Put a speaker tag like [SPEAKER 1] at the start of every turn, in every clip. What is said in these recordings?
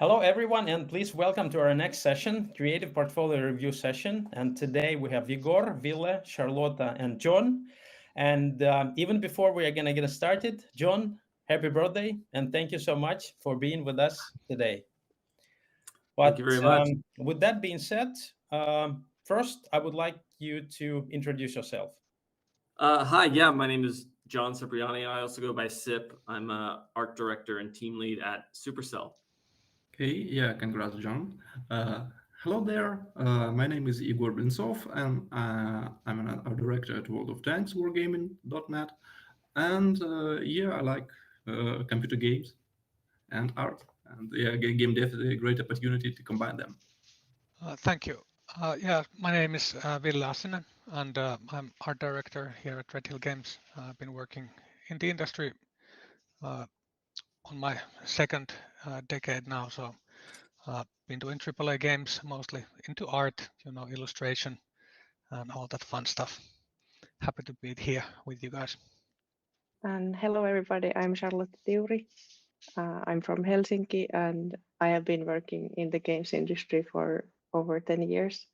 [SPEAKER 1] Hello, everyone, and please welcome to our next session, Creative Portfolio Review session. And today we have Igor, Ville, Charlotta, and John. And even before we are going to get started, John, happy birthday, and thank you so much for being with us today.
[SPEAKER 2] Thank
[SPEAKER 1] But
[SPEAKER 2] you very much.
[SPEAKER 1] with that being said, first, I would like you to introduce yourself.
[SPEAKER 2] Hi, yeah, my name is John Cipriani. I also go by Sip. I'm a art director and team lead at Supercell.
[SPEAKER 3] Okay, yeah, congrats, John. Uh, Hello there. My name is Igor Bensov, and I'm an art director at World of Tanks, Wargaming.net. And yeah, I like computer games and art. And yeah, game dev is a great opportunity to combine them.
[SPEAKER 4] Thank you. Yeah, my name is Ville Assinen, and I'm art director here at Redhill Games. I've been working in the industry uh, on my second decade now, so been doing AAA games, mostly into art, illustration and all that fun stuff. Happy to be here with you guys.
[SPEAKER 5] And hello, everybody. I'm Charlotte Tiuri. I'm from Helsinki, and I have been working in the games industry for over 10 years,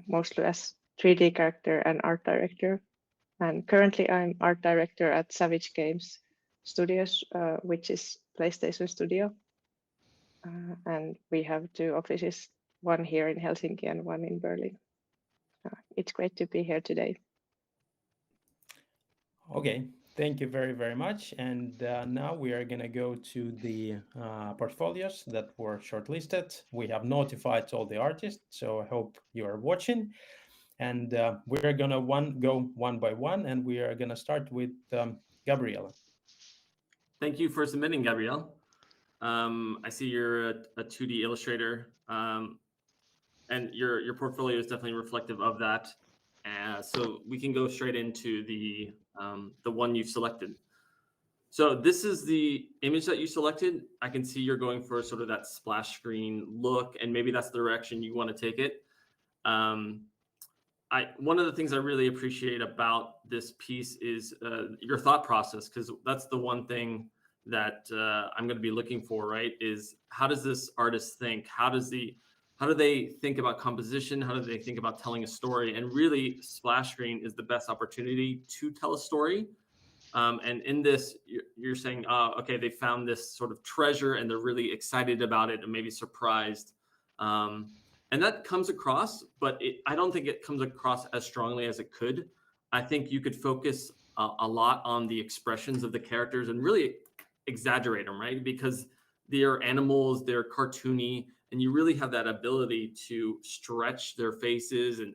[SPEAKER 5] mostly as 3D character and art director. And currently, I'm art director at Savage Games Studios, which is PlayStation Studio. And we have two offices, one here in Helsinki and one in Berlin. It's great to be here today.
[SPEAKER 1] Okay, thank you very, very much. And now we are going to go to the portfolios that were shortlisted. We have notified all the artists, so I hope you are watching. And we're going to go one by one, and we are going to start with Gabriela.
[SPEAKER 2] Thank you for submitting, Gabrielle. I see you're a 2D illustrator, and your portfolio is definitely reflective of that. So we can go straight into the one you've selected. So this is the image that you selected. I can see you're going for sort of that splash screen look, and maybe that's the direction you want to take it. One of the things I really appreciate about this piece is your thought process, because that's the one thing that I'm going to be looking for, right? Is how does this artist think? How do they think about composition? How do they think about telling a story? And really, splash screen is the best opportunity to tell a story. And in this, you're saying, okay, they found this sort of treasure and they're really excited about it and maybe surprised. And that comes across, but I don't think it comes across as strongly as it could. I think you could focus a lot on the expressions of the characters and really exaggerate them, right? Because they're animals, they're cartoony, and you really have that ability to stretch their faces and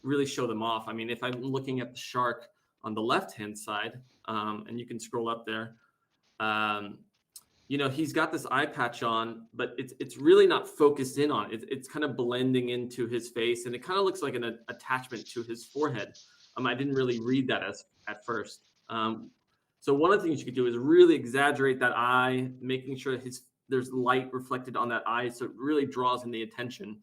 [SPEAKER 2] really show them off. I mean, if I'm looking at the shark on the left-hand side, and you can scroll up there, he's got this eye patch on, but it's really not focused in on it. It's kind of blending into his face, and it kind of looks like an attachment to his forehead. I didn't really read that at first. So one of the things you could do is really exaggerate that eye, making sure there's light reflected on that eye, so it really draws in the attention.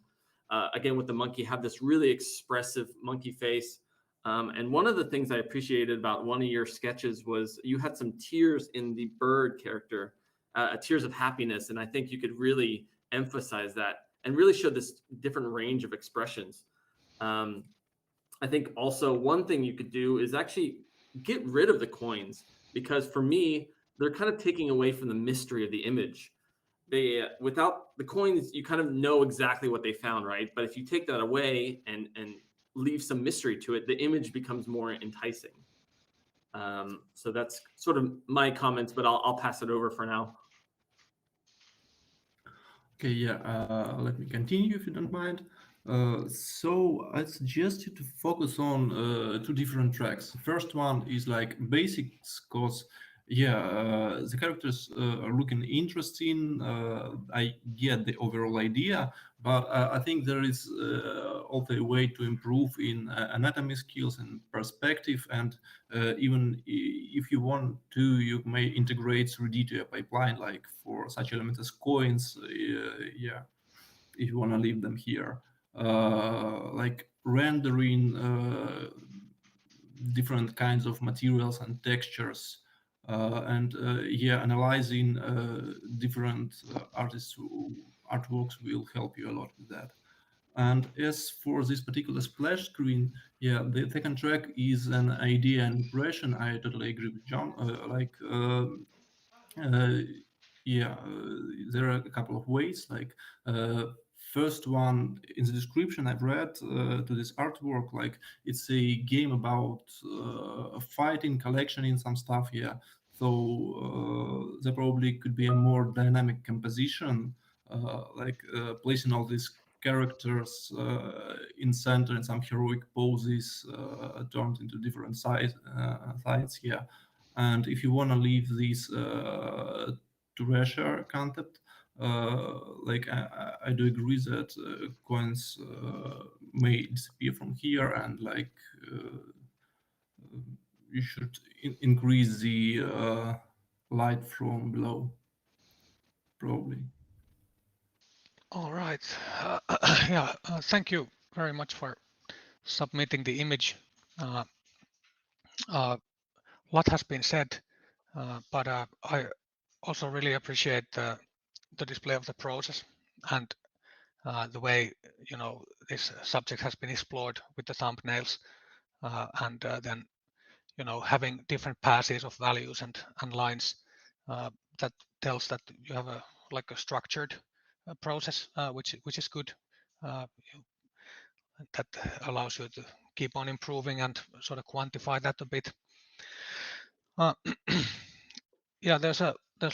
[SPEAKER 2] Again, with the monkey, have this really expressive monkey face. And one of the things I appreciated about one of your sketches was you had some tears in the bird character, tears of happiness. And I think you could really emphasize that and really show this different range of expressions. I think also one thing you could do is actually get rid of the coins, because for me, they're kind of taking away from the mystery of the image. Without the coins, you kind of know exactly what they found, right? But if you take that away and leave some mystery to it, the image becomes more enticing. So that's sort of my comments, but I'll pass it over for now.
[SPEAKER 3] Okay, yeah, let me continue if you don't mind. So I suggest you to focus on two different tracks. The first one is like basics, because the characters are looking interesting. I get the overall idea, but I think there is also a way to improve in anatomy skills and perspective. And even if you want to, you may integrate 3D to a pipeline, like for such elements as coins. If you want to leave them here. Like rendering different kinds of materials and textures and yeah, analyzing different artists' artworks will help you a lot with that. And as for this particular splash screen, yeah, the second track is an idea and impression. I totally agree with John. Uh, yeah, there are a couple of ways. Like first one in the description I've read to this artwork, like it's a game about fighting, collectioning some stuff. Yeah, so there probably could be a more dynamic composition, placing all these characters in center and some heroic poses turned into different sides. Yeah, and if you want to leave this treasure concept, I do agree that coins may disappear from here, and you should increase the light from below, probably.
[SPEAKER 4] All right. Yeah, thank you very much for submitting the image. Uh, a lot has been said, but I also really appreciate the display of the process and the way this subject has been explored with the thumbnails, and then having different passes of values and lines that tells that you have a structured process, which is good. Uh, that allows you to keep on improving and sort of quantify that a bit. Uh, yeah, there's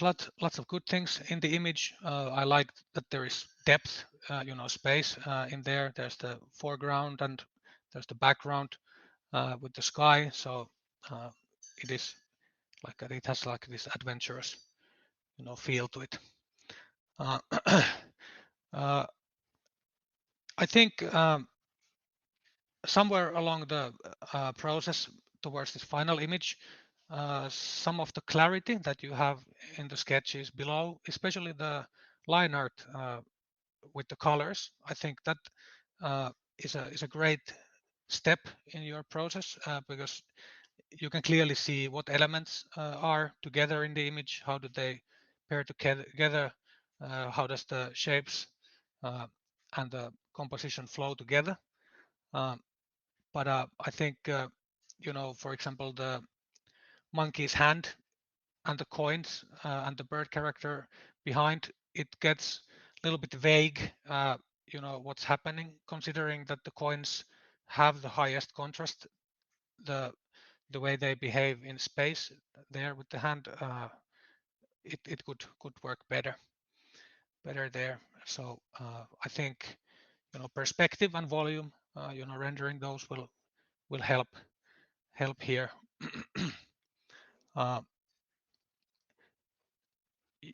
[SPEAKER 4] lots of good things in the image. I like that there is depth, space in there. There's the foreground and there's the background with the sky. So it is it has like this adventurous, feel to it. I think somewhere along the process towards this final image, some of the clarity that you have in the sketches below, especially the line art with the colors, I think that is a great step in your process because you can clearly see what elements are together in the image, how do they pair together, how does the shapes and the composition flow together. But I think, for example, the monkey's hand and the coins and the bird character behind, it gets a little bit vague, what's happening, considering that the coins have the highest contrast. The way they behave in space there with the hand, it could work better there. So I think perspective and volume, rendering those will help here.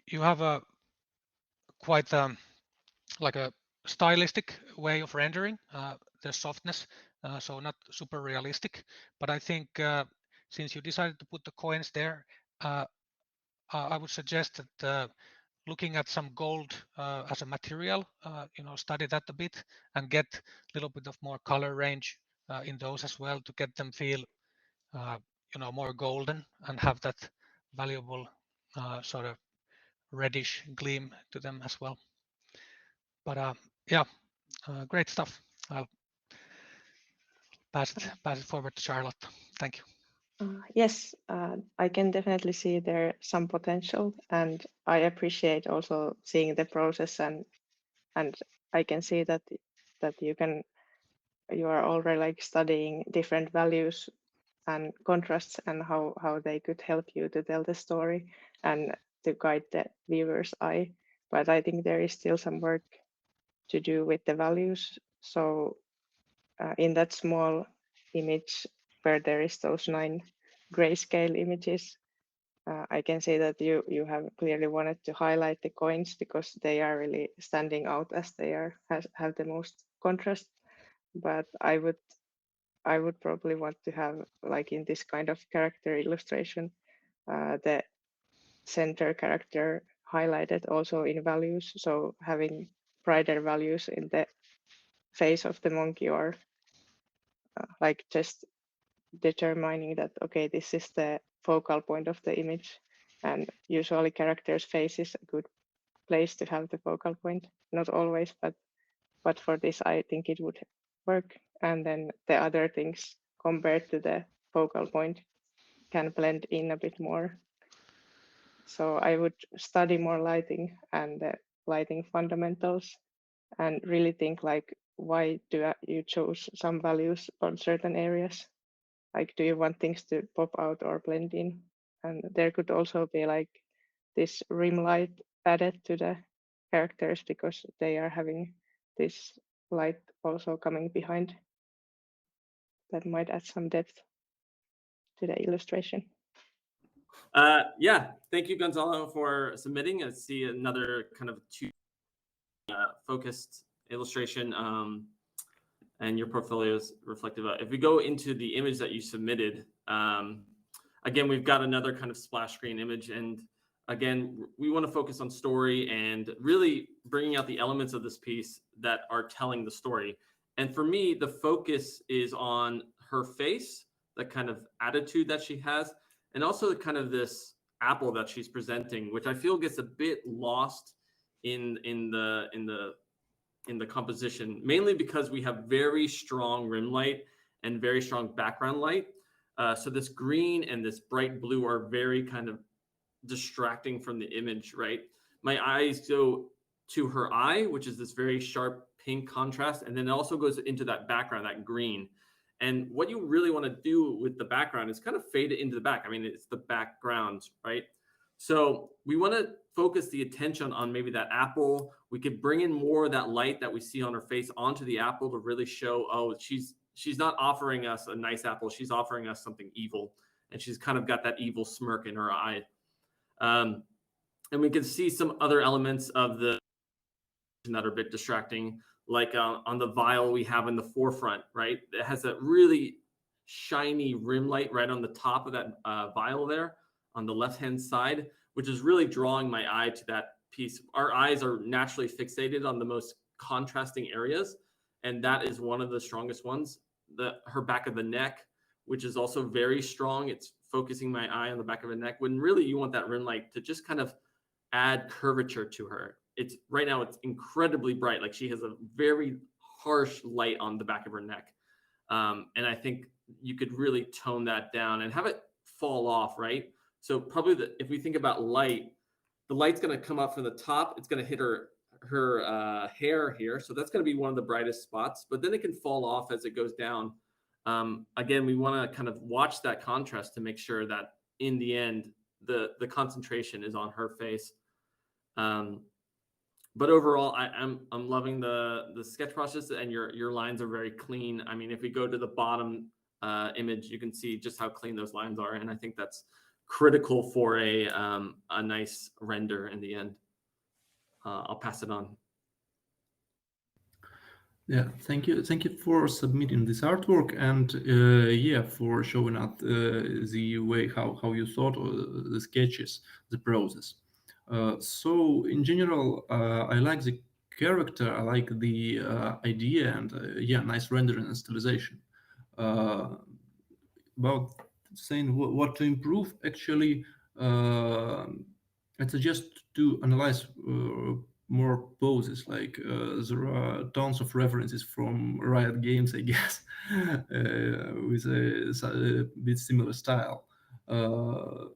[SPEAKER 4] You have a quite like a stylistic way of rendering the softness, so not super realistic. But I think since you decided to put the coins there, I would suggest that looking at some gold as a material, study that a bit and get a little bit of more color range in those as well to get them feel, more golden and have that valuable sort of reddish gleam to them as well. But yeah, great stuff. I'll pass it forward to Charlotte. Thank you.
[SPEAKER 5] Yes, I can definitely see there some potential, and I appreciate also seeing the process, and I can see that you are already like studying different values and contrasts and how they could help you to tell the story and to guide the viewer's eye. But I think there is still some work to do with the values. So in that small image where there is those 9 grayscale images, I can say that you have clearly wanted to highlight the coins because they are really standing out as they have the most contrast. But I would probably want to have, like in this kind of character illustration, the center character highlighted also in values. So having brighter values in the face of the monkey, or like just determining that, okay, this is the focal point of the image. And usually characters' face is a good place to have the focal point. Not always, but for this, I think it would work. And then the other things compared to the focal point can blend in a bit more. So I would study more lighting and the lighting fundamentals and really think like, why do you choose some values on certain areas? Like, do you want things to pop out or blend in? And there could also be like this rim light added to the characters because they are having this light also coming behind. That might add some depth to the illustration.
[SPEAKER 2] Yeah, thank you, Gonzalo, for submitting. I see another kind of focused illustration, and your portfolio is reflective of. If we go into the image that you submitted, again, we've got another kind of splash screen image, and again, we want to focus on story and really bringing out the elements of this piece that are telling the story. And for me, the focus is on her face, the kind of attitude that she has, and also the kind of this apple that she's presenting, which I feel gets a bit lost in the composition, mainly because we have very strong rim light and very strong background light. So this green and this bright blue are very kind of distracting from the image, right? My eyes go to her eye, which is this very sharp pink contrast, and then it also goes into that background, that green. And what you really want to do with the background is kind of fade it into the back. I mean, it's the background, right? So we want to focus the attention on maybe that apple. We could bring in more of that light that we see on her face onto the apple to really show, oh, she's not offering us a nice apple. She's offering us something evil. And she's kind of got that evil smirk in her eye. And we can see some other elements of the that are a bit distracting, like on the vial we have in the forefront, right? It has that really shiny rim light right on the top of that vial there on the left-hand side, which is really drawing my eye to that piece. Our eyes are naturally fixated on the most contrasting areas, and that is one of the strongest ones. Her back of the neck, which is also very strong. It's focusing my eye on the back of the neck, when really you want that rim light to just kind of add curvature to her. It's right now it's incredibly bright. Like she has a very harsh light on the back of her neck. And I think you could really tone that down and have it fall off, right? So probably if we think about light, the light's going to come up from the top. It's going to hit her hair here. So that's going to be one of the brightest spots, but then it can fall off as it goes down. Again, we want to kind of watch that contrast to make sure that in the end, the concentration is on her face. But overall, I'm loving the sketch process, and your lines are very clean. I mean, if we go to the bottom image, you can see just how clean those lines are, and I think that's critical for a nice render in the end. I'll pass it on.
[SPEAKER 3] Yeah, thank you for submitting this artwork, and yeah, for showing us the way how you thought the sketches, the process. So in general, I like the character, I like the idea, and yeah, nice rendering and stylization. About saying what to improve, actually, I suggest to analyze more poses. Like there are tons of references from Riot Games, I guess, with a bit similar style.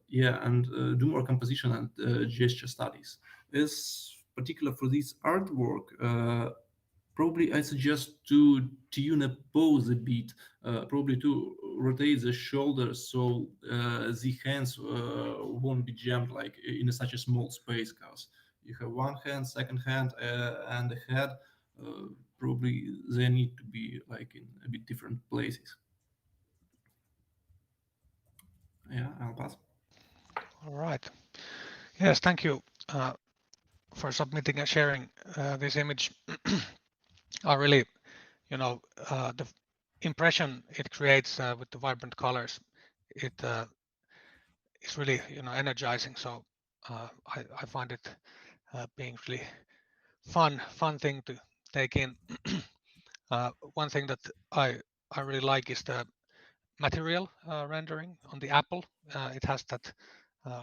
[SPEAKER 3] Yeah, and do more composition and gesture studies. As particular for this artwork, probably I suggest to tune a pose a bit, probably to rotate the shoulders so the hands won't be jammed like in such a small space, because you have one hand, second hand, and the head. Probably they need to be like in a bit different places. Yeah, I'll pass.
[SPEAKER 4] All right. Yes, thank you for submitting and sharing this image. I really, the impression it creates with the vibrant colors, it is really, energizing. So I find it being really fun thing to take in. One thing that I really like is the material rendering on the Apple. It has that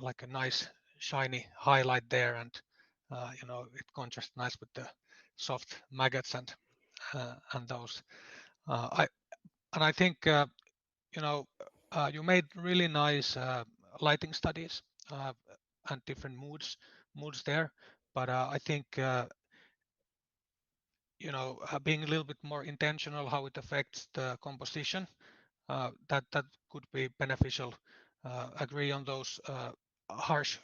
[SPEAKER 4] like a nice shiny highlight there, and it contrasts nice with the soft maggots and those. I think you made really nice lighting studies and different moods there, but I think being a little bit more intentional how it affects the composition, that could be beneficial. Agree on those harsh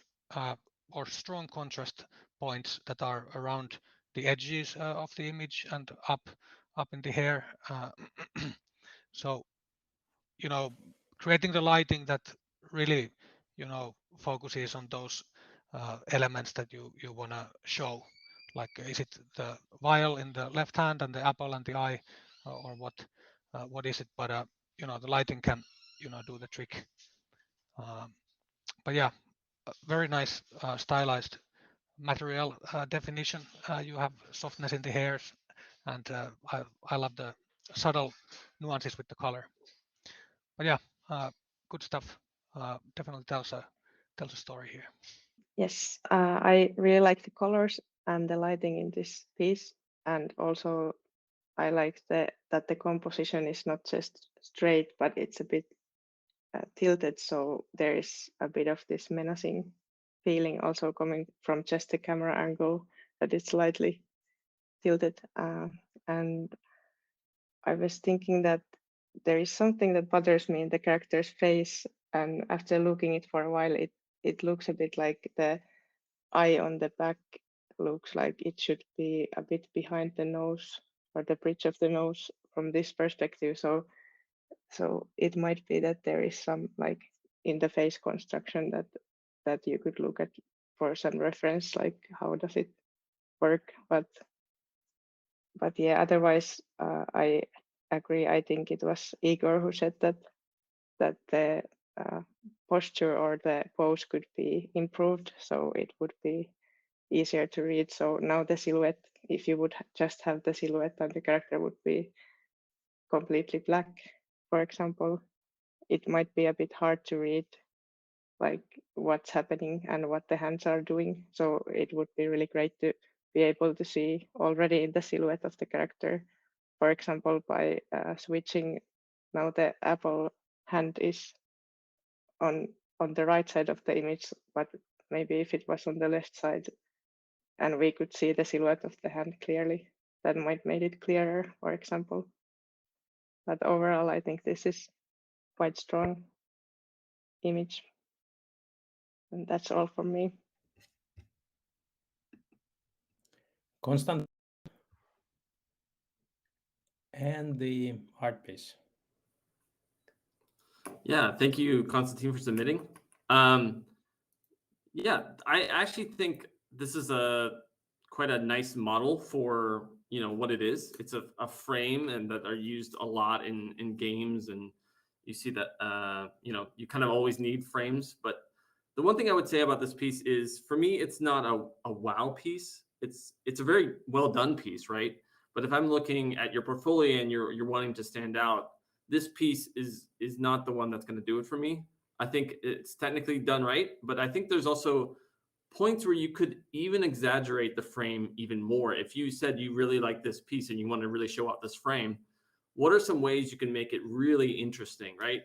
[SPEAKER 4] or strong contrast points that are around the edges of the image and up in the hair. So creating the lighting that really focuses on those elements that you want to show, like is it the vial in the left hand and the apple and the eye, or what is it? But the lighting can do the trick. But yeah, very nice stylized material definition. You have softness in the hairs, and I love the subtle nuances with the color. But yeah, good stuff. Definitely tells a story here.
[SPEAKER 5] Yes, I really like the colors and the lighting in this piece, and also I like that the composition is not just straight, but it's a bit tilted, so there is a bit of this menacing feeling also coming from just the camera angle, that it's slightly tilted. And I was thinking that there is something that bothers me in the character's face, and after looking it for a while, it looks a bit like the eye on the back looks like it should be a bit behind the nose, or the bridge of the nose from this perspective. So it might be that there is some, like, in the face construction that you could look at for some reference, like how does it work. But yeah, otherwise I agree. I think it was Igor who said that the posture or the pose could be improved, so it would be easier to read. So now the silhouette, if you would just have the silhouette and the character would be completely black, for example, it might be a bit hard to read like what's happening and what the hands are doing. So it would be really great to be able to see already the silhouette of the character, for example, by switching. Now the Apple hand is on the right side of the image, but maybe if it was on the left side and we could see the silhouette of the hand clearly, that might make it clearer, for example. But overall, I think this is quite strong image. And that's all from me.
[SPEAKER 1] Constant. And the art piece.
[SPEAKER 2] Yeah, thank you, Konstantin, for submitting. Yeah, I actually think this is quite a nice model for what it is. It's a frame and that are used a lot in games, and you see that you kind of always need frames. But the one thing I would say about this piece is, for me, it's not a wow piece. It's a very well done piece, right? But if I'm looking at your portfolio and you're wanting to stand out, this piece is not the one that's going to do it for me. I think it's technically done right, but I think there's also points where you could even exaggerate the frame even more. If you said you really like this piece and you want to really show out this frame, what are some ways you can make it really interesting, right?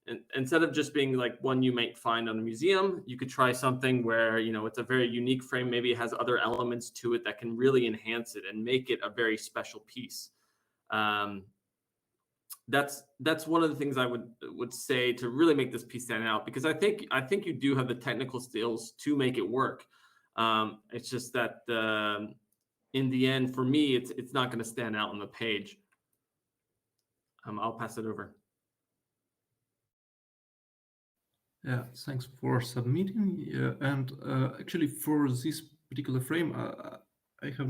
[SPEAKER 2] And instead of just being like one you might find on a museum, you could try something where it's a very unique frame. Maybe it has other elements to it that can really enhance it and make it a very special piece. That's one of the things I would say to really make this piece stand out, because I think you do have the technical skills to make it work. It's just that in the end, for me, it's not going to stand out on the page. I'll pass it over.
[SPEAKER 3] Yeah, thanks for submitting. And actually, for this particular frame, I have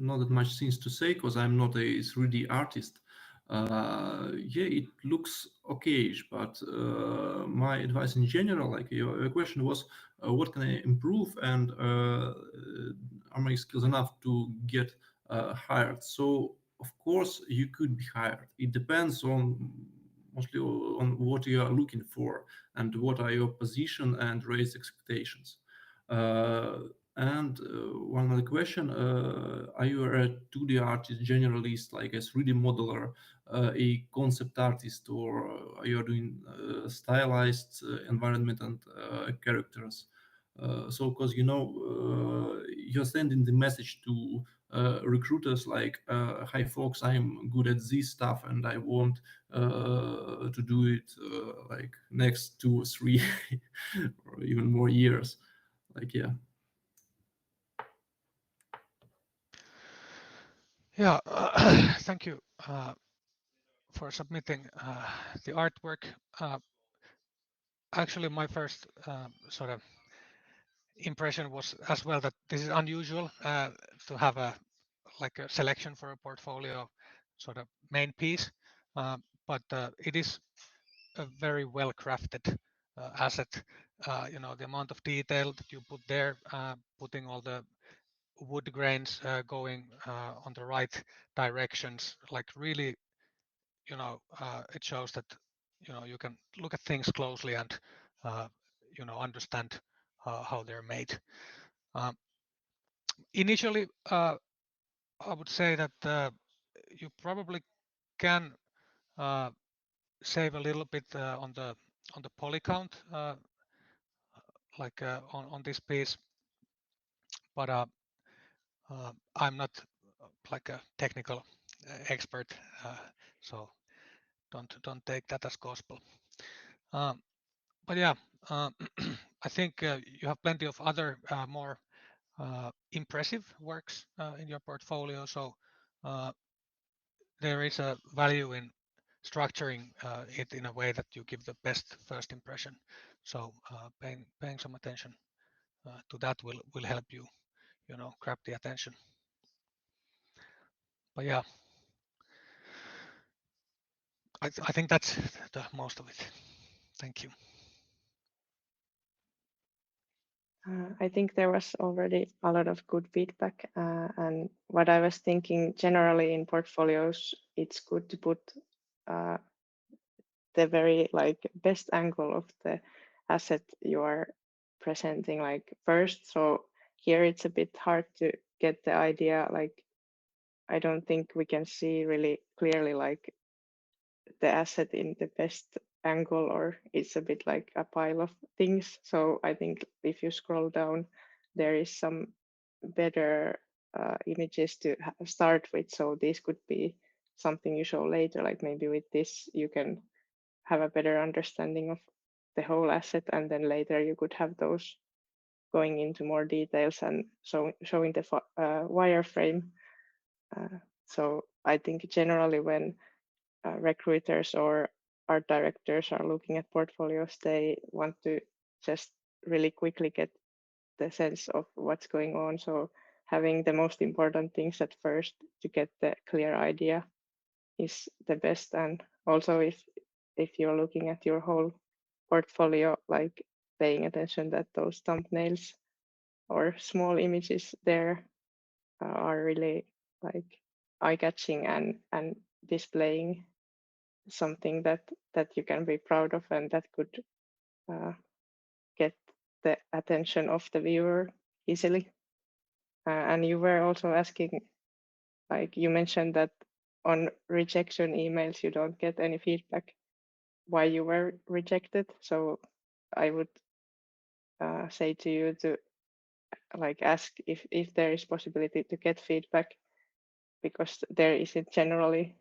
[SPEAKER 3] not that much things to say because I'm not a 3D artist. Yeah, it looks okayish, but my advice in general, like your question was, what can I improve, and are my skills enough to get hired? So of course, you could be hired. It depends on mostly on what you are looking for and what are your position and raise expectations. And one other question, are you a 2D artist, generalist, like a 3D modeler, a concept artist, or are you doing stylized environment and characters? So, because you're sending the message to recruiters like, "Hi, folks, I'm good at this stuff, and I want to do it like next 2 or 3 or even more years." Like, yeah.
[SPEAKER 4] Yeah, thank you for submitting the artwork. Actually, my first sort of impression was as well that this is unusual to have a selection for a portfolio sort of main piece, but it is a very well crafted asset. The amount of detail that you put there, putting all the wood grains going on the right directions, like really, it shows that you can look at things closely and understand how they're made. Initially, I would say that you probably can save a little bit on the poly count, on this piece, but I'm not like a technical expert, so don't take that as gospel. But yeah, I think you have plenty of other more impressive works in your portfolio, so there is a value in structuring it in a way that you give the best first impression. So paying some attention to that will help you, grab the attention. But yeah, I think that's the most of it. Thank you.
[SPEAKER 5] I think there was already a lot of good feedback, and what I was thinking generally in portfolios, it's good to put the very best angle of the asset you are presenting first. So here it's a bit hard to get the idea. I don't think we can see really clearly the asset in the best angle, or it's a bit like a pile of things. So I think if you scroll down, there is some better images to start with. So this could be something you show later, like maybe with this you can have a better understanding of the whole asset, and then later you could have those going into more details and showing the wireframe. So I think generally when recruiters or art directors are looking at portfolios, they want to just really quickly get the sense of what's going on. So having the most important things at first to get the clear idea is the best. And also if you're looking at your whole portfolio, like paying attention that those thumbnails or small images there are really like eye-catching and displaying something that you can be proud of and that could get the attention of the viewer easily. And you were also asking, like you mentioned that on rejection emails you don't get any feedback why you were rejected. So I would say to you to ask if there is possibility to get feedback, because there isn't generally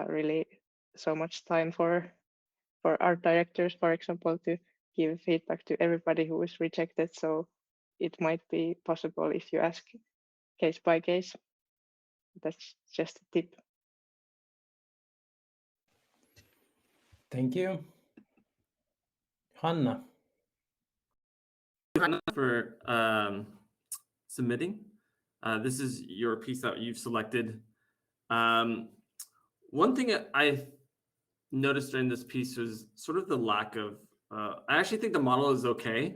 [SPEAKER 5] really so much time for art directors, for example, to give feedback to everybody who is rejected. So it might be possible if you ask case by case. That's just a tip.
[SPEAKER 1] Thank you. Hanna.
[SPEAKER 2] Hanna, for submitting. This is your piece that you've selected. One thing I've noticed during this piece was sort of the lack of, I actually think the model is okay.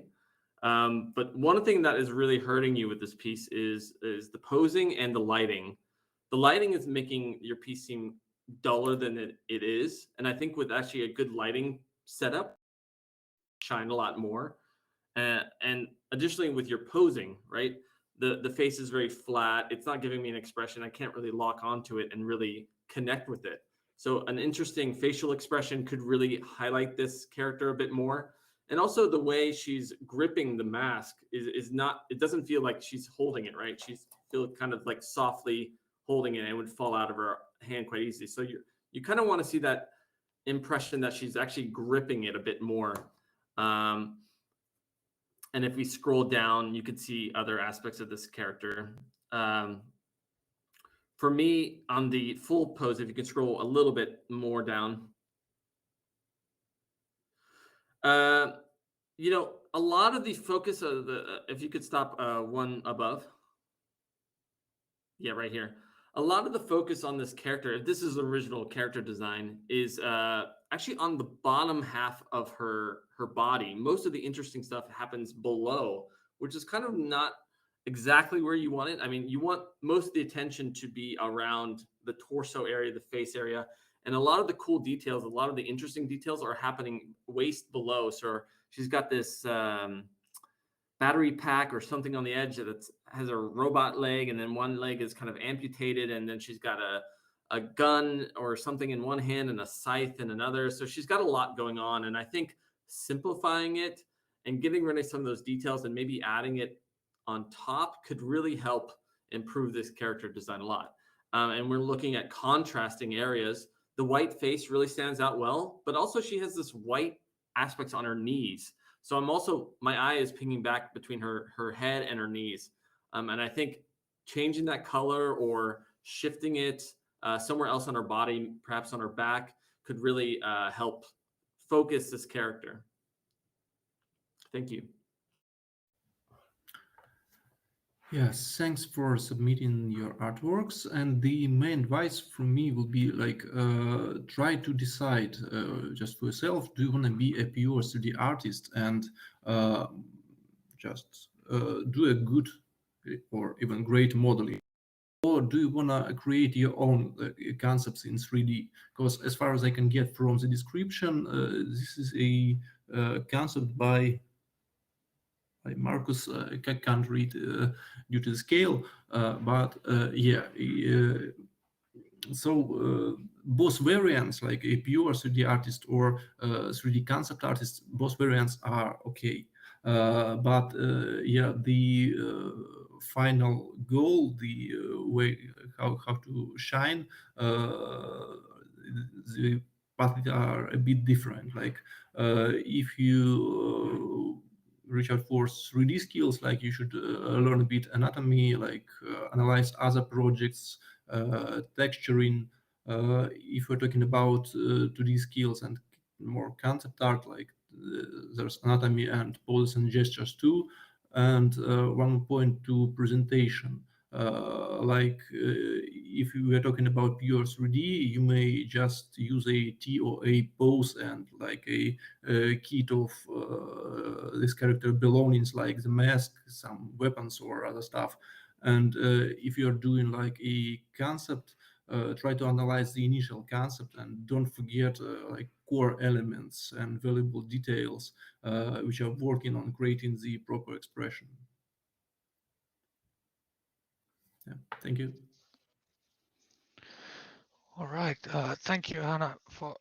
[SPEAKER 2] But one thing that is really hurting you with this piece is the posing and the lighting. the lighting is making your piece seem duller than it is. And I think with actually a good lighting setup, shine a lot more. And additionally, with your posing, right? The face is very flat. It's not giving me an expression. I can't really lock onto it and really connect with it. So an interesting facial expression could really highlight this character a bit more. And also the way she's gripping the mask is not, it doesn't feel like she's holding it, right? She's feel kind of like softly holding it, and it would fall out of her hand quite easily. So you kind of want to see that impression that she's actually gripping it a bit more. And if we scroll down, you could see other aspects of this character. For me, on the full pose, if you can scroll a little bit more down, you know, a lot of the focus of the, if you could stop one above. Yeah, right here. A lot of the focus on this character, if this is original character design, is actually on the bottom half of her body. Most of the interesting stuff happens below, which is kind of not exactly where you want it. I mean, you want most of the attention to be around the torso area, the face area, and a lot of the cool details, a lot of the interesting details are happening waist below. So she's got this battery pack or something on the edge that has a robot leg, and then one leg is kind of amputated, and then she's got a gun or something in one hand and a scythe in another. So she's got a lot going on, and I think simplifying it and getting rid of some of those details and maybe adding it on top could really help improve this character design a lot. And we're looking at contrasting areas. The white face really stands out well, but also she has this white aspects on her knees. So I'm also, my eye is pinging back between her head and her knees. And I think changing that color or shifting it somewhere else on her body, perhaps on her back, could really help focus this character. Thank you.
[SPEAKER 3] Yes, thanks for submitting your artworks. And the main advice from me will be like, try to decide just for yourself, do you want to be a pure 3D artist and just do a good or even great modeling? Or do you want to create your own concepts in 3D? Because as far as I can get from the description, this is a concept by Marcus. I can't read due to the scale, but yeah. So both variants, like a pure 3D artist or 3D concept artist, both variants are okay. But yeah, the final goal, the way how to shine, the paths are a bit different. Like if you reach out for 3D skills, like you should learn a bit anatomy, like analyze other projects, texturing. If we're talking about 2D skills and more concept art, like there's anatomy and poses and gestures too. And one point to presentation. Like if we are talking about pure 3D, you may just use a T or a pose and like a kit of this character belongings, like the mask, some weapons or other stuff. And if you're doing like a concept, try to analyze the initial concept and don't forget like core elements and valuable details which are working on creating the proper expression. Yeah, thank you.
[SPEAKER 4] All right. Thank you, Hannah, for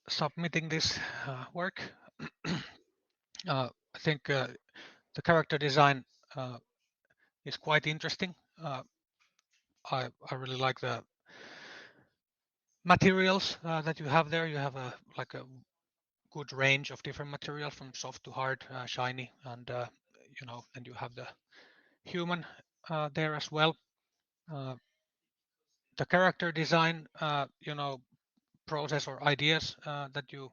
[SPEAKER 4] submitting this work. I think the character design is quite interesting. I really like the materials that you have there. You have a good range of different materials from soft to hard, shiny, and and you have the human there as well. The character design, process or ideas that you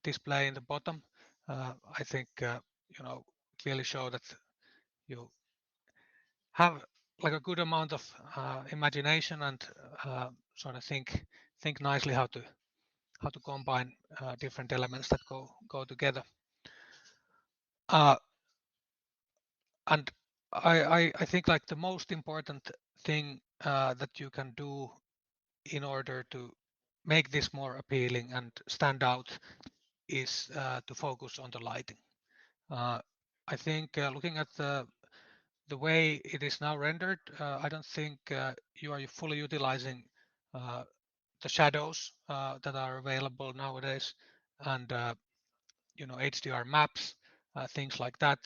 [SPEAKER 4] display in the bottom, I think clearly show that you have like a good amount of imagination and sort of think nicely how to combine different elements that go together. And I think like the most important thing that you can do in order to make this more appealing and stand out is to focus on the lighting. I think looking at the way it is now rendered, I don't think you are fully utilizing the shadows that are available nowadays, and HDR maps, things like that.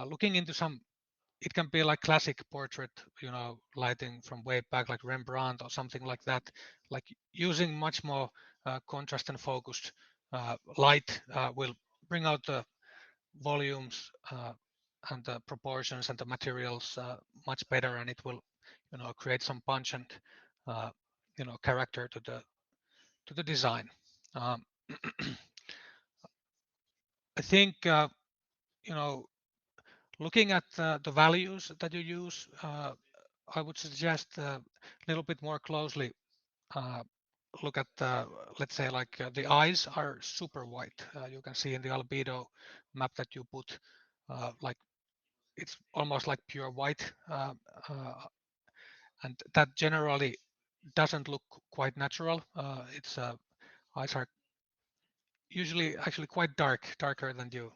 [SPEAKER 4] Looking into some, it can be like classic portrait, lighting from way back, like Rembrandt or something like that. Like using much more contrast and focused light will bring out the volumes and the proportions and the materials much better, and it will create some punch and character to the design. I think looking at the values that you use, I would suggest a little bit more closely look at let's say like the eyes are super white. You can see in the albedo map that you put, like it's almost like pure white, and that generally doesn't look quite natural. Its eyes are usually actually quite darker than you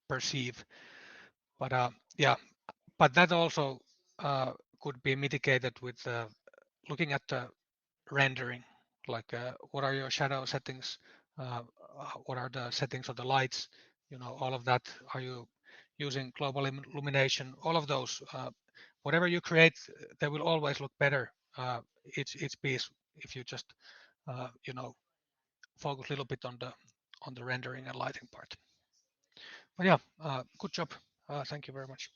[SPEAKER 4] perceive. But yeah, but that also could be mitigated with looking at the rendering, like what are your shadow settings, what are the settings of the lights, all of that. Are you using global illumination? All of those, whatever you create, they will always look better each piece if you just focus a little bit on the rendering and lighting part. But yeah, good job. Thank you very much.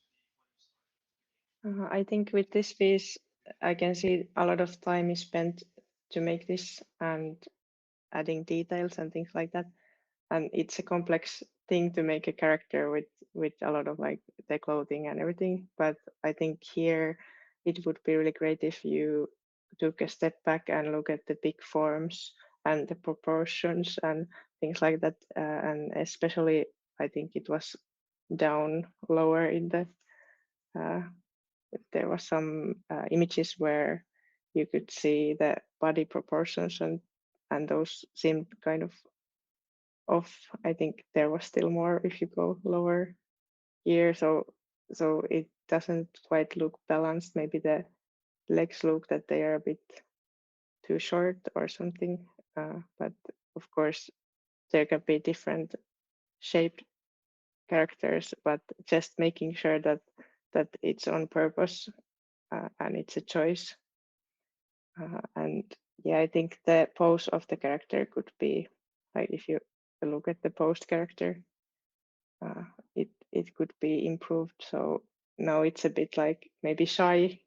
[SPEAKER 5] I think with this piece, I can see a lot of time is spent to make this and adding details and things like that. And it's a complex thing to make a character with a lot of like the clothing and everything. But I think here it would be really great if you took a step back and look at the big forms and the proportions and things like that. And especially, I think it was down lower in the there was some images where you could see the body proportions and those seemed kind of off. I think there was still more if you go lower here, so it doesn't quite look balanced. Maybe the legs look that they are a bit too short or something, but of course there can be different shaped characters, but just making sure that it's on purpose and it's a choice. And yeah, I think the pose of the character could be like if you look at the post character, it could be improved. So now it's a bit like maybe shy.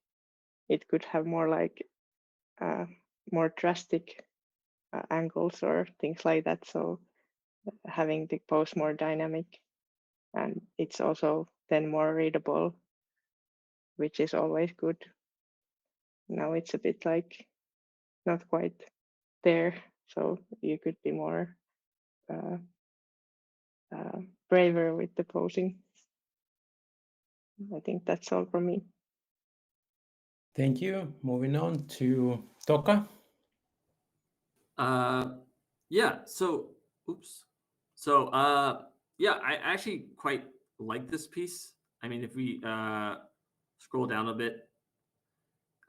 [SPEAKER 5] It could have more like more drastic angles or things like that. So having the pose more dynamic, and it's also then more readable, which is always good. Now it's a bit like not quite there, so you could be more uh, braver with the posing. I think that's all from me.
[SPEAKER 1] Thank you. Moving on to Toka.
[SPEAKER 2] Yeah. So, oops. So, yeah, I actually quite like this piece. I mean, if we scroll down a bit,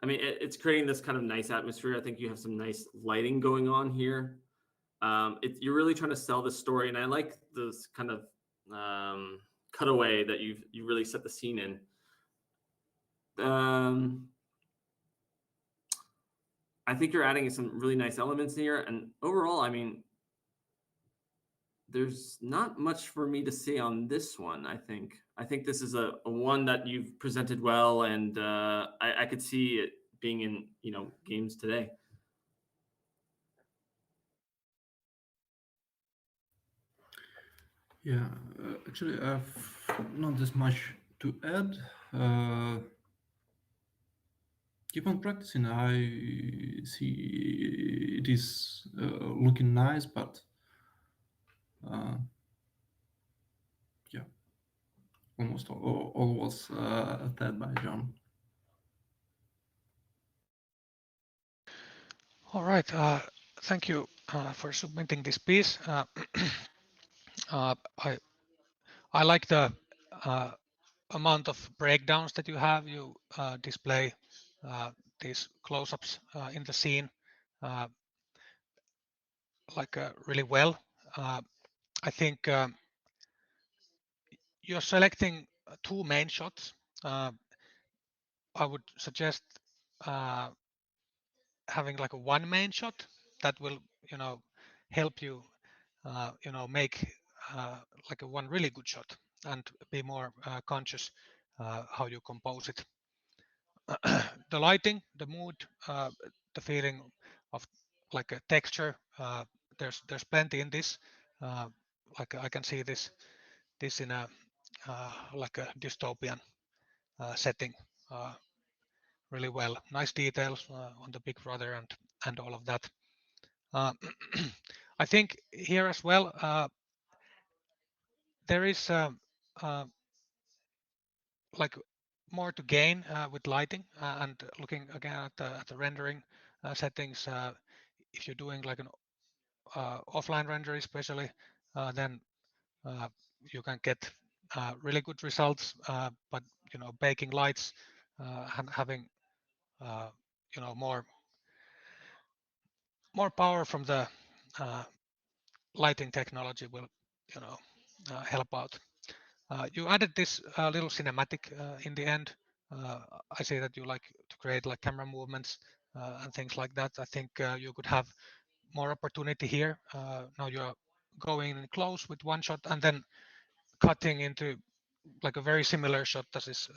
[SPEAKER 2] I mean, it's creating this kind of nice atmosphere. I think you have some nice lighting going on here. You're really trying to sell the story, and I like this kind of cutaway that you really set the scene in. I think you're adding some really nice elements here, and overall, I mean, there's not much for me to say on this one. I think this is a one that you've presented well, and I could see it being in games today.
[SPEAKER 3] Yeah, actually, I've not this much to add. Keep on practicing. I see it is looking nice, but uh, yeah, almost all was said by John.
[SPEAKER 4] All right. Thank you for submitting this piece. uh, I I like the uh, amount of breakdowns that you have. You display these close-ups in the scene uh, like really well. I think you're selecting two main shots. I would suggest uh, having like a one main shot that will, you know, help you, make like a one really good shot and be more conscious how you compose it. The lighting, the mood, the feeling of like a texture. There's plenty in this. Uh, like I can see this in a like a dystopian setting really well. Nice details on the Big Brother and all of that. Uh, I think here as well there is uh, like more to gain with lighting and looking again at the rendering settings. If you're doing like an offline render especially, then uh, you can get really good results. But baking lights and having uh, more power from the uh, lighting technology will you know help out. You added this little cinematic in the end. I see that you like to create like camera movements and things like that. I think you could have more opportunity here. Now you're going in close with one shot and then cutting into like a very similar shot that is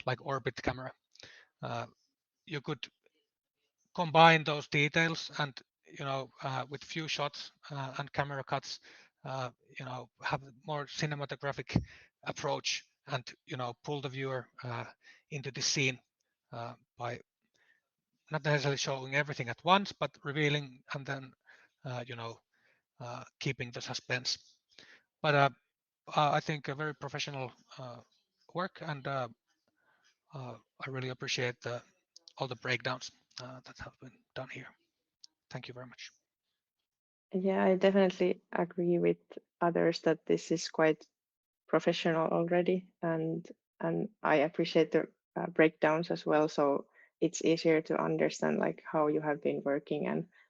[SPEAKER 4] like orbit camera. You could combine those details and with few shots and camera cuts, have a more cinematographic approach and pull the viewer into the scene by not necessarily showing everything at once, but revealing and then keeping the suspense. But I think a very professional work, and I really appreciate all the breakdowns that have been done here. Thank you very much.
[SPEAKER 5] Yeah, I definitely agree with others that this is quite professional already, and I appreciate the breakdowns as well. So it's easier to understand like how you have been working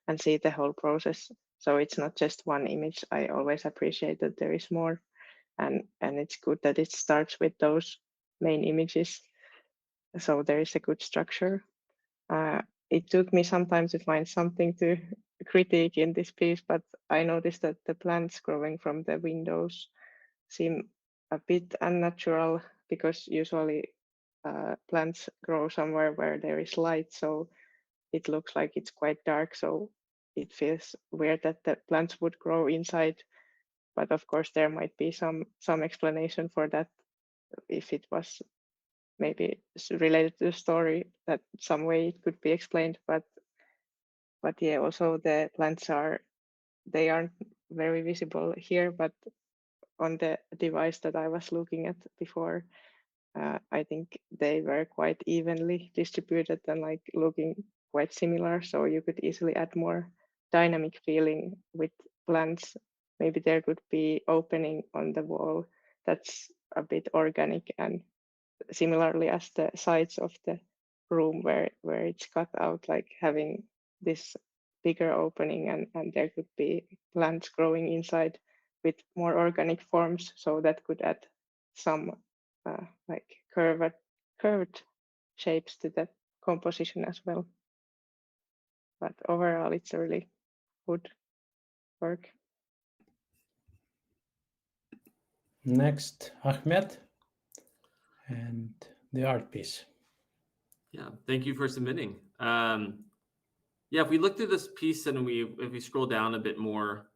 [SPEAKER 5] and see the whole process. So it's not just one image. I always appreciate that there is more, and it's good that it starts with those main images. So there is a good structure. Uh, it took me some time to find something to critique in this piece, but I noticed that the plants growing from the windows seem a bit unnatural because usually plants grow somewhere where there is light, so it looks like it's quite dark. So it feels weird that the plants would grow inside. But of course, there might be some explanation for that if it was maybe related to the story that some way it could be explained. But yeah, also the plants they aren't very visible here, but on the device that I was looking at before, I think they were quite evenly distributed and like looking quite similar. So you could easily add more dynamic feeling with plants. Maybe there could be opening on the wall that's a bit organic, and similarly as the sides of the room where it's cut out, like having this bigger opening, and there could be plants growing inside with more organic forms, so that could add some like curved shapes to the composition as well. But overall it's a really good work.
[SPEAKER 1] Next, Ahmed and the art piece.
[SPEAKER 2] Yeah, thank you for submitting. Yeah, if we look through this piece and if we scroll down a bit more,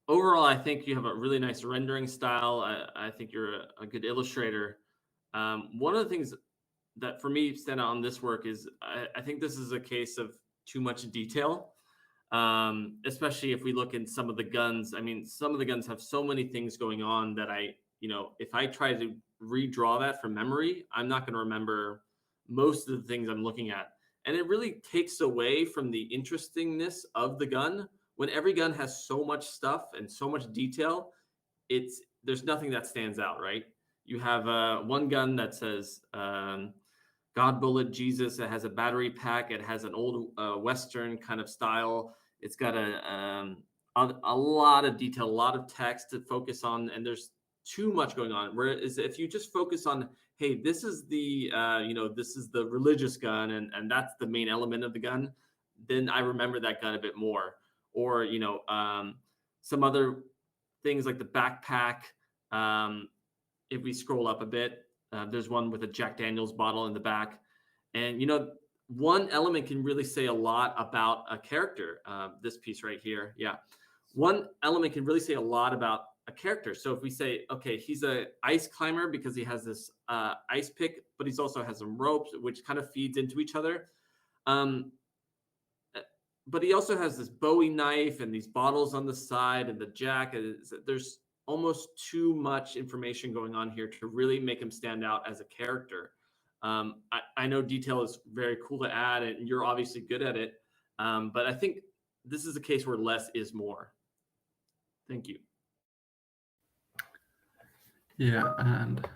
[SPEAKER 2] overall, I think you have a really nice rendering style. I think you're a good illustrator. One of the things that for me stand out on this work is I think this is a case of too much detail, especially if we look in some of the guns. I mean, some of the guns have so many things going on that if I try to redraw that from memory, I'm not going to remember most of the things I'm looking at. and it really takes away from the interestingness of the gun. When every gun has so much stuff and so much detail, there's nothing that stands out, right? You have one gun that says God Bullet Jesus. It has a battery pack. It has an old Western kind of style. It's got a lot of detail, a lot of text to focus on, and there's too much going on. Whereas if you just focus on, hey, this is the this is the religious gun, and that's the main element of the gun, then I remember that gun a bit more. Or some other things like the backpack. If we scroll up a bit, there's one with a Jack Daniels bottle in the back, and one element can really say a lot about a character. This piece right here, yeah, one element can really say a lot about a character. So if we say, okay, he's a ice climber because he has this ice pick, but he's also has some ropes, which kind of feeds into each other. But he also has this Bowie knife and these bottles on the side and the jack. There's almost too much information going on here to really make him stand out as a character. I know detail is very cool to add, and you're obviously good at it. But I think this is a case where less is more. Thank you.
[SPEAKER 3] Yeah, and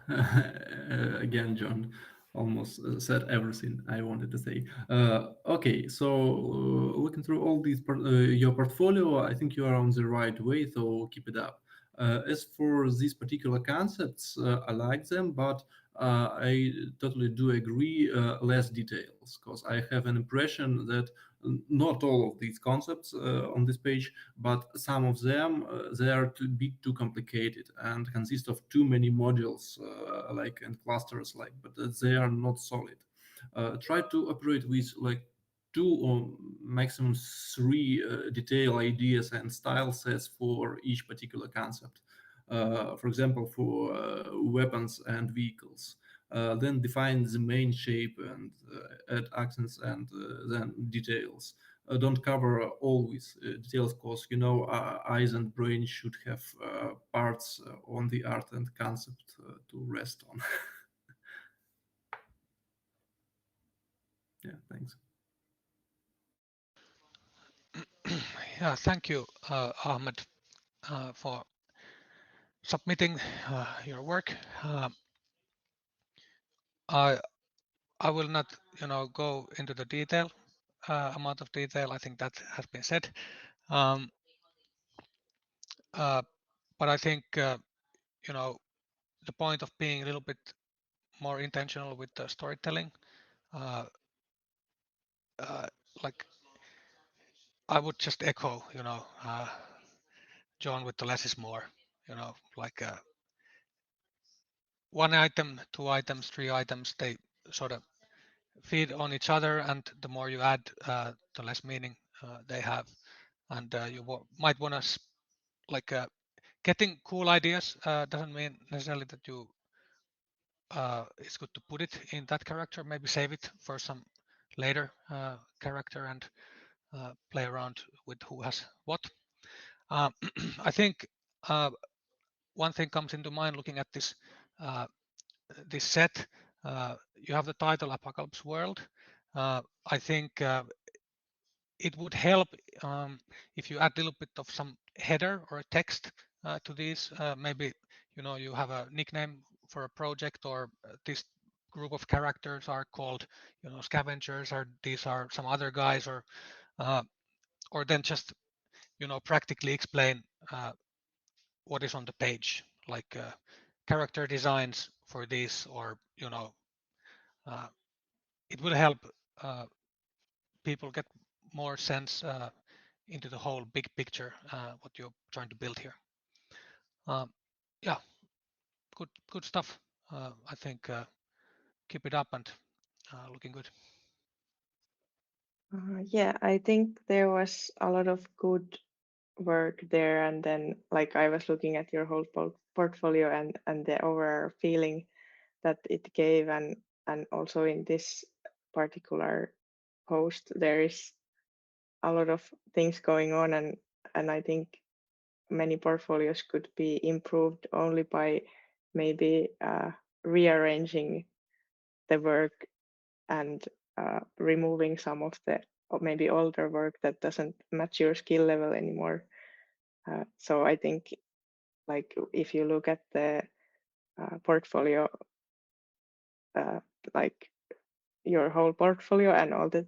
[SPEAKER 3] again, John almost said everything I wanted to say. Okay, so looking through all these your portfolio, I think you are on the right way, so keep it up. As for these particular concepts, I like them, but I totally do agree, less details, because I have an impression that not all of these concepts on this page, but some of them they are too bit too complicated and consist of too many modules like and clusters like, but they are not solid. Try to operate with like 2 or maximum 3 detail ideas and style sets for each particular concept. For example, for weapons and vehicles. Then define the main shape and add accents and then details. Don't cover always details, because eyes and brain should have parts on the art and concept to rest on. Yeah, thanks.
[SPEAKER 4] Yeah, thank you, Ahmed, for submitting your work. I I will not, go into the detail amount of detail. I think that has been said. Um, but I think the point of being a little bit more intentional with the storytelling, uh, like I would just echo, John with the less is more. Like one item, 2 items, 3 items, they sort of feed on each other, and the more you add, the less meaning they have. And you might want to like getting cool ideas doesn't mean necessarily that you it's good to put it in that character. Maybe save it for some later character and play around with who has what. I think one thing comes into mind looking at this this set. You have the title Apocalypse World. I think it would help if you add a little bit of some header or text to these. Maybe you have a nickname for a project, or this group of characters are called scavengers, or these are some other guys, or then just practically explain what is on the page, like character designs for this, or it will help people get more sense into the whole big picture, what you're trying to build here. Yeah, good stuff. I think keep it up and looking good.
[SPEAKER 5] Yeah, I think there was a lot of good work there, and then like I was looking at your whole portfolio and the overall feeling that it gave, and also in this particular post there is a lot of things going on, and I think many portfolios could be improved only by maybe rearranging the work and removing some of the maybe older work that doesn't match your skill level anymore. So I think like if you look at the portfolio, like your whole portfolio and all the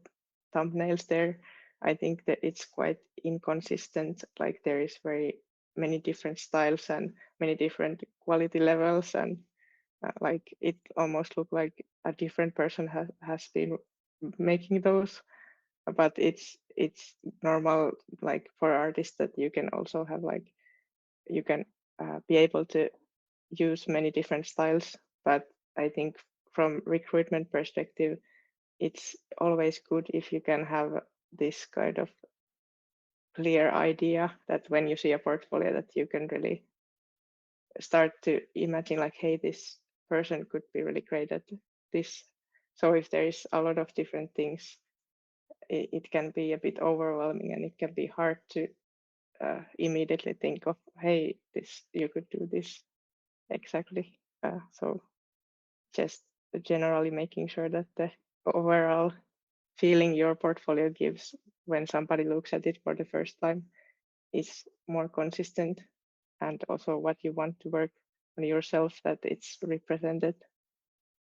[SPEAKER 5] thumbnails there, I think that it's quite inconsistent. Like there is very many different styles and many different quality levels, and like it almost looked like a different person has been making those. But it's normal, like for artists, that you can also have like you can be able to use many different styles. But I think from recruitment perspective, it's always good if you can have this kind of clear idea that when you see a portfolio that you can really start to imagine like, hey, this person could be really great at this. So if there is a lot of different things, it can be a bit overwhelming, and it can be hard to immediately think of, hey, this you could do this exactly. So just generally making sure that the overall feeling your portfolio gives when somebody looks at it for the first time is more consistent, and also what you want to work on yourself, that it's represented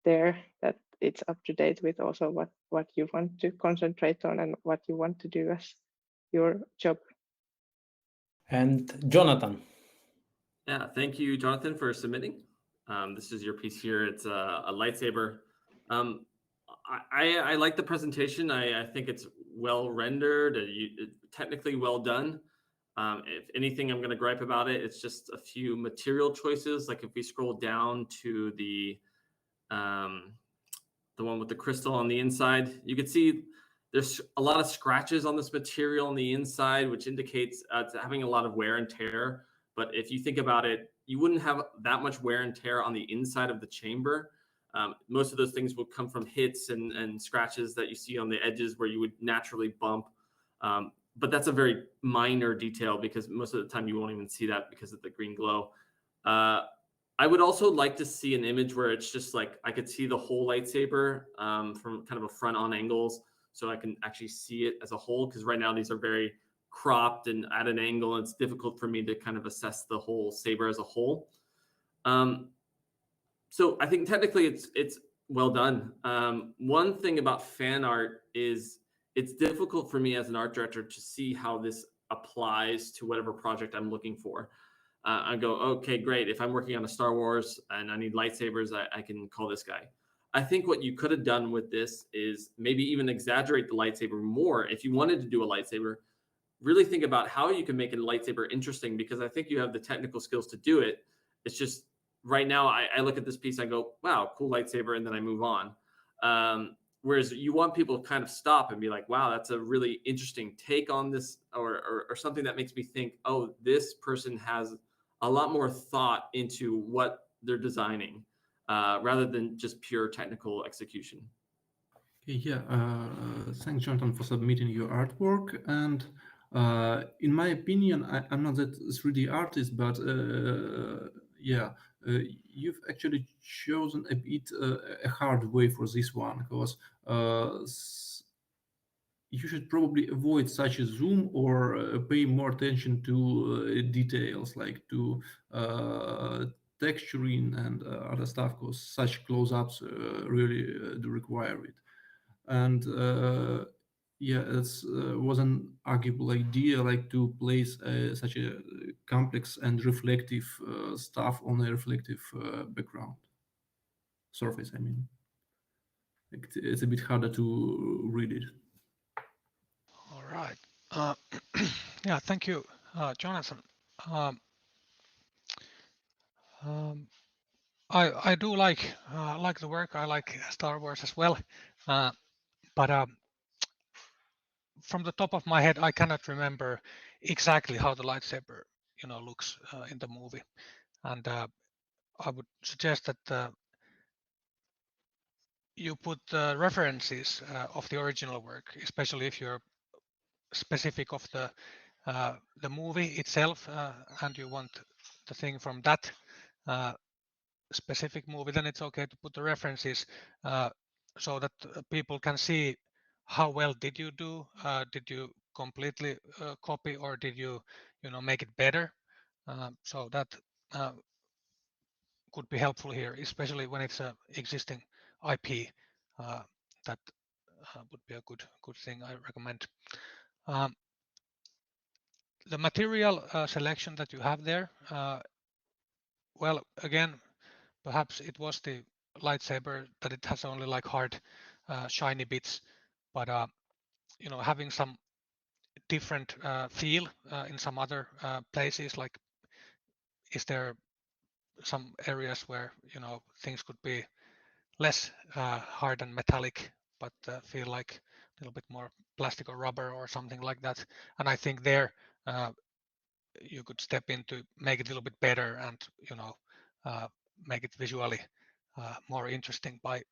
[SPEAKER 5] there, that it's up to date with also what you want to concentrate on and what you want to do as your job.
[SPEAKER 1] And Jonathan.
[SPEAKER 2] Yeah, thank you, Jonathan, for submitting. This is your piece here. It's a lightsaber. I like the presentation. I think it's well rendered, technically well done. If anything, I'm going to gripe about it. It's just a few material choices. Like if we scroll down to the one with the crystal on the inside, you can see there's a lot of scratches on this material on the inside, which indicates it's having a lot of wear and tear. But if you think about it, you wouldn't have that much wear and tear on the inside of the chamber. Most of those things will come from hits and scratches that you see on the edges where you would naturally bump. But that's a very minor detail because most of the time you won't even see that because of the green glow. I would also like to see an image where it's just like I could see the whole lightsaber from kind of a front on angles, so I can actually see it as a whole, because right now these are very cropped and at an angle, and it's difficult for me to kind of assess the whole saber as a whole. So I think technically it's well done. One thing about fan art is it's difficult for me as an art director to see how this applies to whatever project I'm looking for. I go, okay, great. If I'm working on a Star Wars and I need lightsabers, I can call this guy. I think what you could have done with this is maybe even exaggerate the lightsaber more. If you wanted to do a lightsaber, really think about how you can make a lightsaber interesting, because I think you have the technical skills to do it. It's just right now I look at this piece, I go, wow, cool lightsaber, and then I move on. Whereas you want people to kind of stop and be like, wow, that's a really interesting take on this, or something that makes me think, oh, this person has a lot more thought into what they're designing, rather than just pure technical execution.
[SPEAKER 3] Okay, yeah, thanks, Jonathan, for submitting your artwork. And in my opinion, I'm not that 3D artist, but yeah, you've actually chosen a bit a hard way for this one, because you should probably avoid such a zoom, or pay more attention to details, like to texturing and other stuff, because such close-ups really do require it. And yeah, it was an arguable idea, like to place such a complex and reflective stuff on a reflective background surface. I mean, it's a bit harder to read it.
[SPEAKER 4] All right. Yeah, thank you, Jonathan. Um, I do like the work. I like Star Wars as well, but from the top of my head, I cannot remember exactly how the lightsaber, looks in the movie, and I would suggest that you put references of the original work, especially if you're specific of the movie itself, and you want the thing from that specific movie, then it's okay to put the references. so that people can see how well did you do. Did you completely copy, or did you make it better? So that could be helpful here, especially when it's a existing IP. That would be a good thing. I recommend. The material selection that you have there, well, again, perhaps it was the lightsaber that it has only like hard, shiny bits, but having some different feel in some other places, like is there some areas where things could be less hard and metallic, but feel like a little bit more plastic or rubber or something like that. And I think there you could step in to make it a little bit better and make it visually more interesting by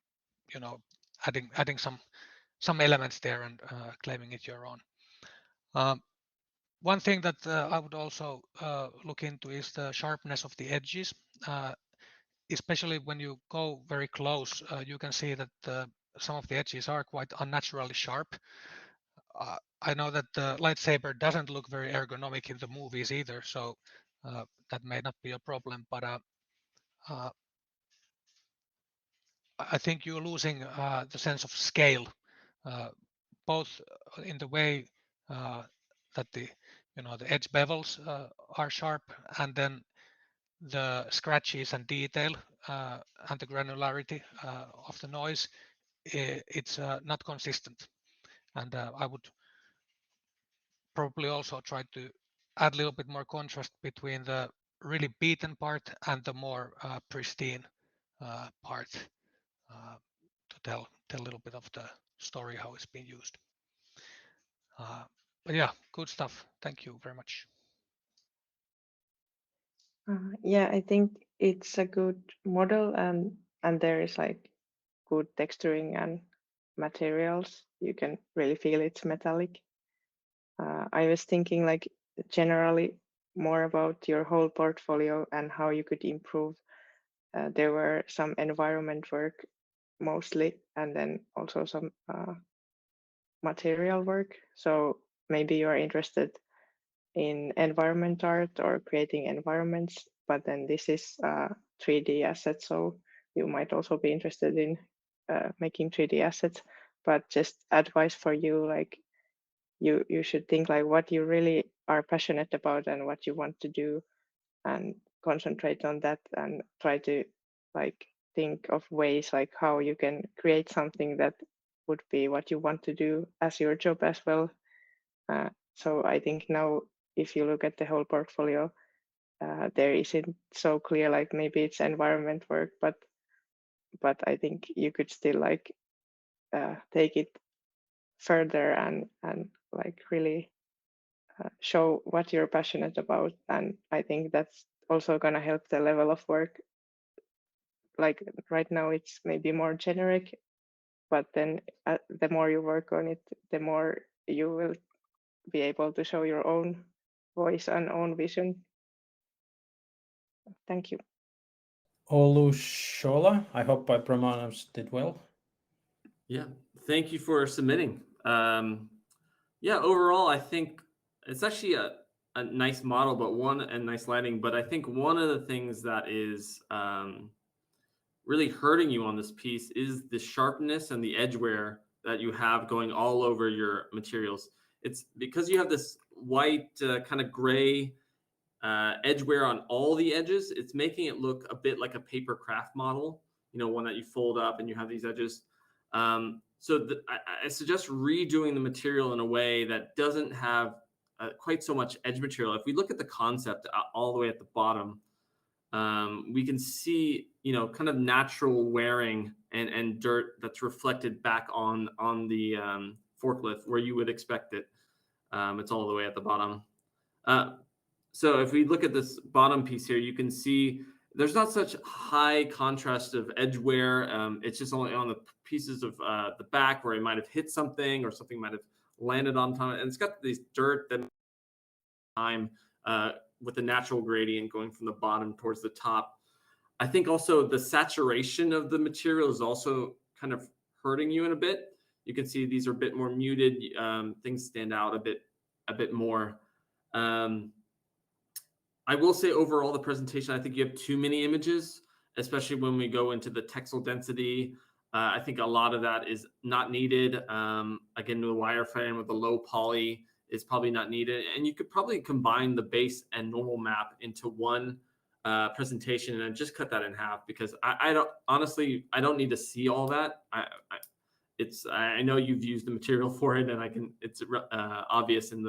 [SPEAKER 4] adding some elements there and claiming it your own. One thing that I would also look into is the sharpness of the edges. Especially when you go very close, you can see that some of the edges are quite unnaturally sharp. I know that the lightsaber doesn't look very ergonomic in the movies either, so that may not be a problem, but I think you're losing the sense of scale, both in the way that the edge bevels are sharp, and then the scratches and detail and the granularity of the noise. It's not consistent, and I would probably also try to add a little bit more contrast between the really beaten part and the more pristine part to tell a little bit of the story, how it's being used. But yeah, good stuff. Thank you very much.
[SPEAKER 5] Yeah, I think it's a good model, and there is like good texturing and materials. You can really feel it's metallic. I was thinking like generally more about your whole portfolio and how you could improve. There were some environment work mostly, and then also some material work. So maybe you are interested in environment art or creating environments, but then this is 3D assets, so you might also be interested in making 3D assets. But just advice for you, like you should think like what you really are passionate about and what you want to do, and concentrate on that, and try to like think of ways like how you can create something that would be what you want to do as your job as well. So I think now if you look at the whole portfolio, there isn't so clear, like maybe it's environment work, but I think you could still like take it further and like really show what you're passionate about. And I think that's also going to help the level of work. Like right now it's maybe more generic, but then the more you work on it, the more you will be able to show your own voice and own vision. Thank you.
[SPEAKER 1] Olushola, I hope I pronounced it well.
[SPEAKER 2] Yeah, thank you for submitting. Yeah, overall, I think it's actually a nice model, but nice lighting. But I think one of the things that is really hurting you on this piece is the sharpness and the edge wear that you have going all over your materials. It's because you have this white kind of gray edge wear on all the edges. It's making it look a bit like a paper craft model, one that you fold up and you have these edges. So I suggest redoing the material in a way that doesn't have quite so much edge material. If we look at the concept all the way at the bottom, we can see, kind of natural wearing and dirt that's reflected back on the forklift where you would expect it. It's all the way at the bottom. So if we look at this bottom piece here, you can see there's not such high contrast of edge wear. It's just only on the pieces of the back where it might have hit something or something might have landed on top. And it's got these dirt that time with the natural gradient going from the bottom towards the top. I think also the saturation of the material is also kind of hurting you in a bit. You can see these are a bit more muted. Things stand out a bit more. I will say overall, the presentation, I think you have too many images, especially when we go into the texel density. I think a lot of that is not needed. Again, the wireframe with the low poly is probably not needed. And you could probably combine the base and normal map into one presentation and just cut that in half, because I don't, honestly, I don't need to see all that. I know you've used the material for it, and it's obvious in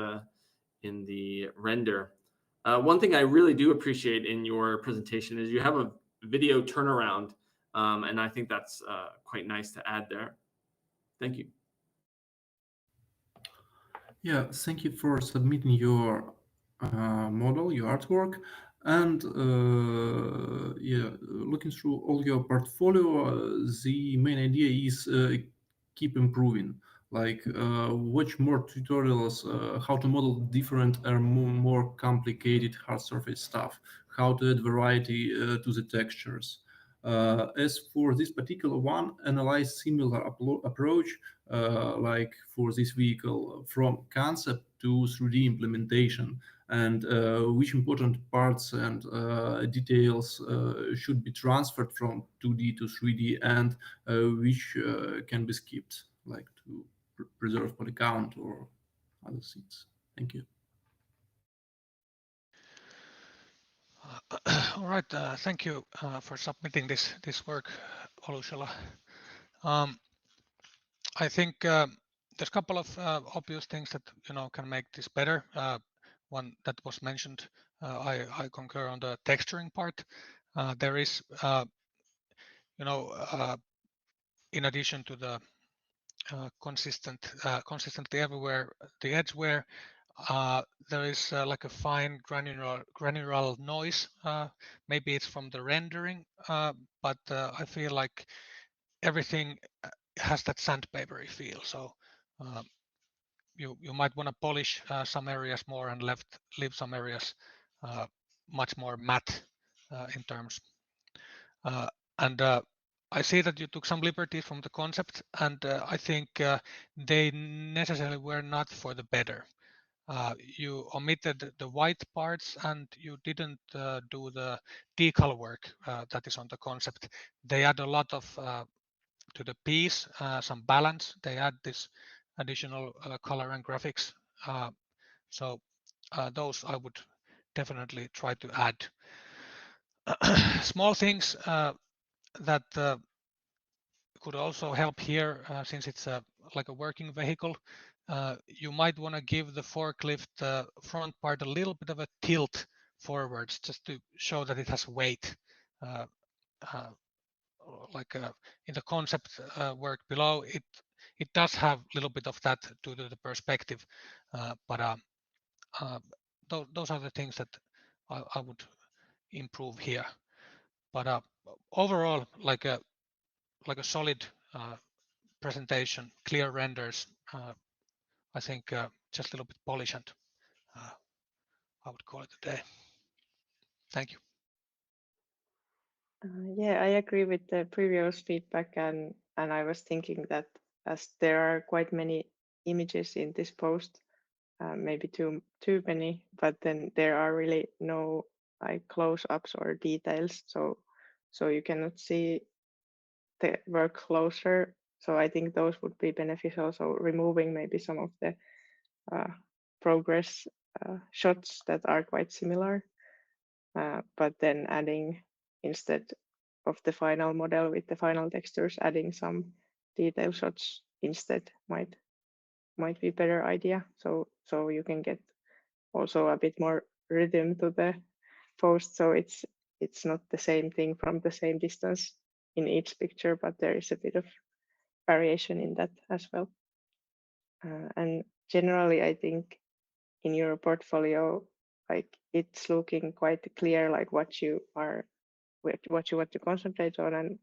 [SPEAKER 2] the render. One thing I really do appreciate in your presentation is you have a video turnaround, and I think that's quite nice to add there. Thank you.
[SPEAKER 3] Yeah, thank you for submitting your model, your artwork, and yeah, looking through all your portfolio, the main idea is keep improving. Like watch more tutorials, how to model different or more complicated hard surface stuff, how to add variety to the textures. As for this particular one, analyze similar approach, like for this vehicle, from concept to 3D implementation, and which important parts and details should be transferred from 2D to 3D, and which can be skipped, like to preserve poly count or other things. Thank you.
[SPEAKER 4] All right, thank you for submitting this work, Olushala. I think there's a couple of obvious things that can make this better. One that was mentioned, I concur on the texturing part. There is, in addition to the consistently everywhere, the edge where there is like a fine granular noise. Maybe it's from the rendering, but I feel like everything has that sandpapery feel. So you might want to polish some areas more and leave some areas much more matte in terms. And I see that you took some liberties from the concept, and I think they necessarily were not for the better. You omitted the white parts, and you didn't do the decal work that is on the concept. They add a lot of to the piece, some balance. They add this additional color and graphics. So those I would definitely try to add. Small things that could also help here, since it's like a working vehicle. You might want to give the forklift front part a little bit of a tilt forwards, just to show that it has weight. Like in the concept work below, it does have a little bit of that due to the perspective, but those are the things that I would improve here. But overall, like a solid presentation, clear renders. I think just a little bit polish, and I would call it a day. Thank you.
[SPEAKER 5] Yeah, I agree with the previous feedback, and I was thinking that as there are quite many images in this post, maybe too many, but then there are really no like close-ups or details, so you cannot see the work closer. So I think those would be beneficial. So removing maybe some of the progress shots that are quite similar, but then adding, instead of the final model with the final textures, adding some detail shots instead might be better idea. So you can get also a bit more rhythm to the post. So it's not the same thing from the same distance in each picture, but there is a bit of variation in that as well. And generally, I think in your portfolio, like it's looking quite clear, like what you want to concentrate on, and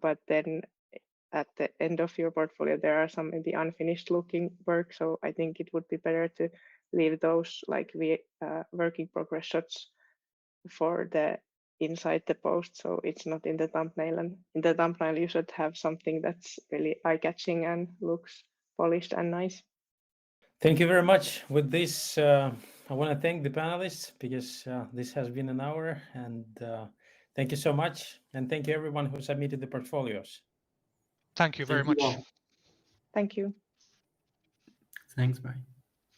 [SPEAKER 5] but then at the end of your portfolio, there are some maybe unfinished looking work. So I think it would be better to leave those like working progress shots for the inside the post, so it's not in the thumbnail. And in the thumbnail, you should have something that's really eye-catching and looks polished and nice.
[SPEAKER 1] Thank you very much. With this, I want to thank the panelists because this has been an hour, and thank you so much. And thank you everyone who submitted the portfolios.
[SPEAKER 4] Thank you very
[SPEAKER 2] Thank you
[SPEAKER 4] much.
[SPEAKER 2] all.
[SPEAKER 5] Thank you.
[SPEAKER 3] Thanks, bye.